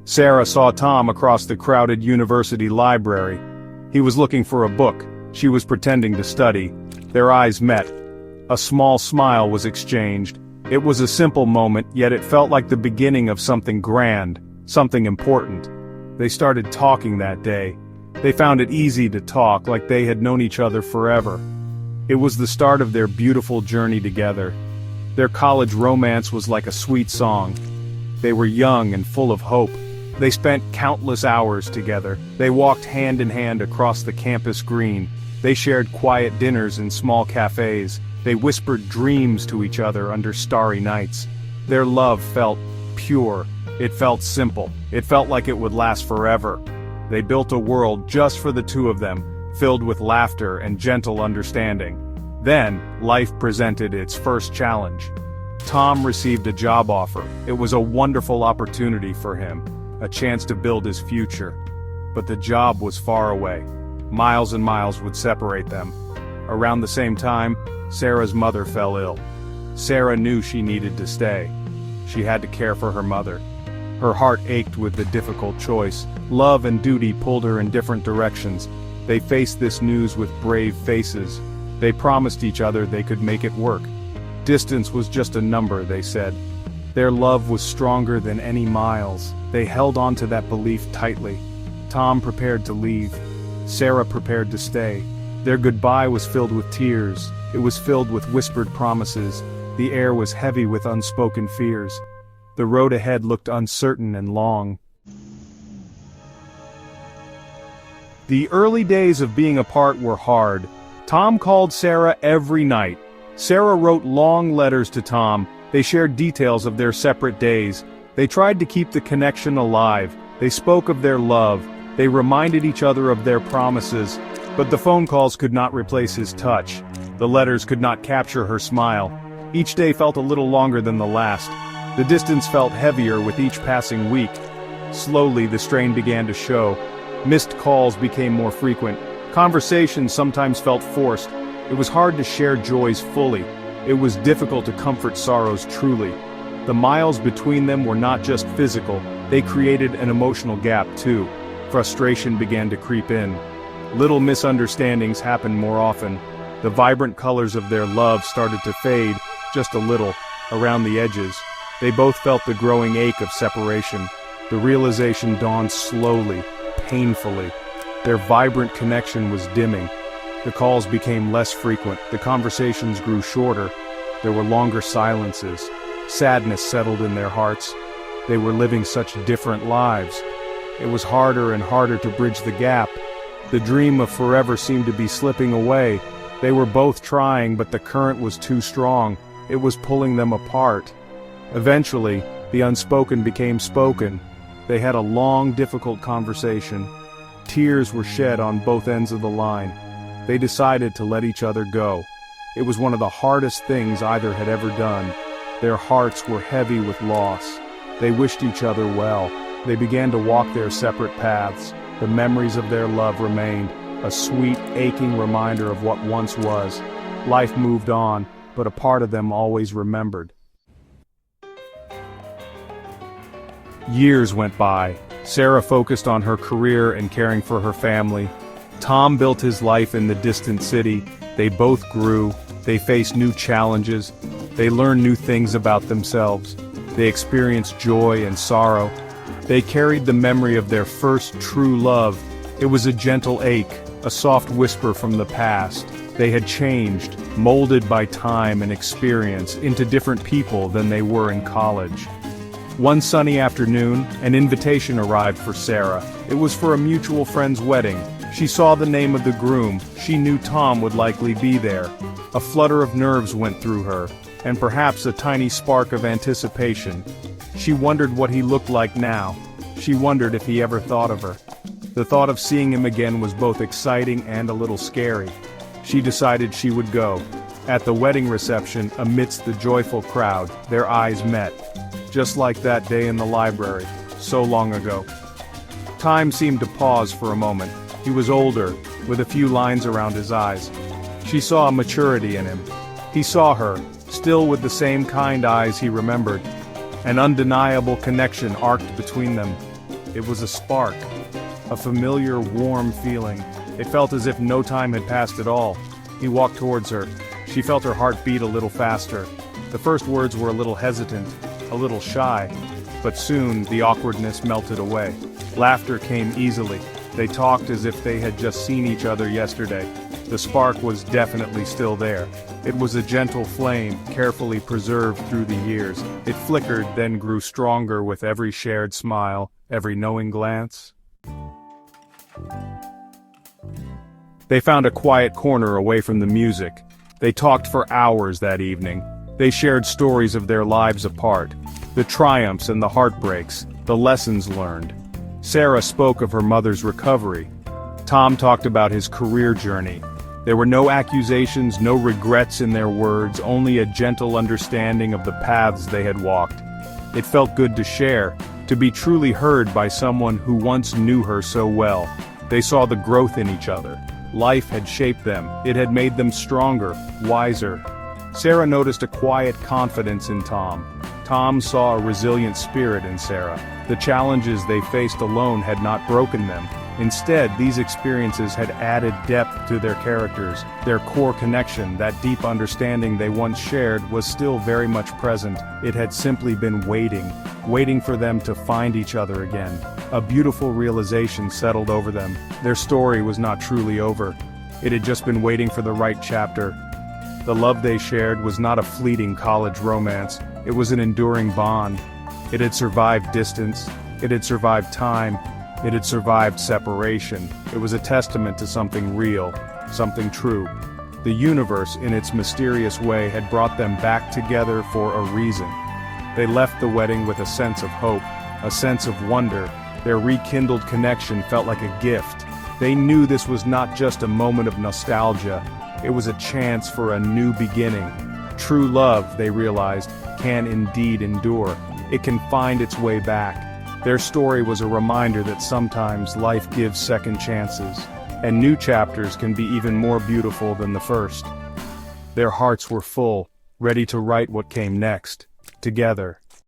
Sarah saw Tom across the crowded university library. He was looking for a book. She was pretending to study. Their eyes met. A small smile was exchanged. It was a simple moment, yet it felt like the beginning of something grand, something important. They started talking that day. They found it easy to talk, like they had known each other forever. It was the start of their beautiful journey together. Their college romance was like a sweet song. They were young and full of hope. They spent countless hours together. They walked hand in hand across the campus green. They shared quiet dinners in small cafes. They whispered dreams to each other under starry nights. Their love felt pure. It felt simple. It felt like it would last forever. They built a world just for the two of them, filled with laughter and gentle understanding. Then, life presented its first challenge. Tom received a job offer. It was a wonderful opportunity for him, a chance to build his future. But the job was far away. Miles and miles would separate them. Around the same time, Sarah's mother fell ill. Sarah knew she needed to stay. She had to care for her mother. Her heart ached with the difficult choice. Love and duty pulled her in different directions. They faced this news with brave faces. They promised each other they could make it work. Distance was just a number, they said. Their love was stronger than any miles. They held on to that belief tightly. Tom prepared to leave. Sarah prepared to stay. Their goodbye was filled with tears. It was filled with whispered promises. The air was heavy with unspoken fears. The road ahead looked uncertain and long. The early days of being apart were hard. Tom called Sarah every night. Sarah wrote long letters to Tom. They shared details of their separate days. They tried to keep the connection alive. They spoke of their love. They reminded each other of their promises. But the phone calls could not replace his touch. The letters could not capture her smile. Each day felt a little longer than the last. The distance felt heavier with each passing week. Slowly the strain began to show. Missed calls became more frequent. Conversations sometimes felt forced. It was hard to share joys fully. It was difficult to comfort sorrows truly. The miles between them were not just physical, they created an emotional gap too. Frustration began to creep in. Little misunderstandings happened more often. The vibrant colors of their love started to fade, just a little, around the edges. They both felt the growing ache of separation. The realization dawned slowly, painfully. Their vibrant connection was dimming. The calls became less frequent. The conversations grew shorter. There were longer silences. Sadness settled in their hearts. They were living such different lives. It was harder and harder to bridge the gap. The dream of forever seemed to be slipping away. They were both trying, but the current was too strong. It was pulling them apart. Eventually, the unspoken became spoken. They had a long, difficult conversation. Tears were shed on both ends of the line. They decided to let each other go. It was one of the hardest things either had ever done. Their hearts were heavy with loss. They wished each other well. They began to walk their separate paths. The memories of their love remained, a sweet, aching reminder of what once was. Life moved on, but a part of them always remembered. Years went by. Sarah focused on her career and caring for her family. Tom built his life in the distant city. They both grew. They faced new challenges. They learned new things about themselves. They experienced joy and sorrow. They carried the memory of their first true love. It was a gentle ache, a soft whisper from the past. They had changed, molded by time and experience, into different people than they were in college. One sunny afternoon, an invitation arrived for Sarah. It was for a mutual friend's wedding. She saw the name of the groom. She knew Tom would likely be there. A flutter of nerves went through her, and perhaps a tiny spark of anticipation. She wondered what he looked like now. She wondered if he ever thought of her. The thought of seeing him again was both exciting and a little scary. She decided she would go. At the wedding reception, amidst the joyful crowd, their eyes met. Just like that day in the library, so long ago. Time seemed to pause for a moment. He was older, with a few lines around his eyes. She saw a maturity in him. He saw her, still with the same kind eyes he remembered. An undeniable connection arced between them. It was a spark. A familiar, warm feeling. It felt as if no time had passed at all. He walked towards her. She felt her heart beat a little faster. The first words were a little hesitant, a little shy. But soon, the awkwardness melted away. Laughter came easily. They talked as if they had just seen each other yesterday. The spark was definitely still there. It was a gentle flame, carefully preserved through the years. It flickered, then grew stronger with every shared smile, every knowing glance. They found a quiet corner away from the music. They talked for hours that evening. They shared stories of their lives apart, the triumphs and the heartbreaks, the lessons learned. Sarah spoke of her mother's recovery. Tom talked about his career journey. There were no accusations, no regrets in their words, only a gentle understanding of the paths they had walked. It felt good to share, to be truly heard by someone who once knew her so well. They saw the growth in each other. Life had shaped them. It had made them stronger, wiser. Sarah noticed a quiet confidence in Tom. Tom saw a resilient spirit in Sarah. The challenges they faced alone had not broken them. Instead, these experiences had added depth to their characters. Their core connection, that deep understanding they once shared, was still very much present. It had simply been waiting for them to find each other again. A beautiful realization settled over them. Their story was not truly over. It had just been waiting for the right chapter. The love they shared was not a fleeting college romance. It was an enduring bond. It had survived distance. It had survived time. It had survived separation. It was a testament to something real, something true. The universe, in its mysterious way, had brought them back together for a reason. They left the wedding with a sense of hope, a sense of wonder. Their rekindled connection felt like a gift. They knew this was not just a moment of nostalgia. It was a chance for a new beginning. True love, they realized, can indeed endure. It can find its way back. Their story was a reminder that sometimes life gives second chances, and new chapters can be even more beautiful than the first. Their hearts were full, ready to write what came next, together.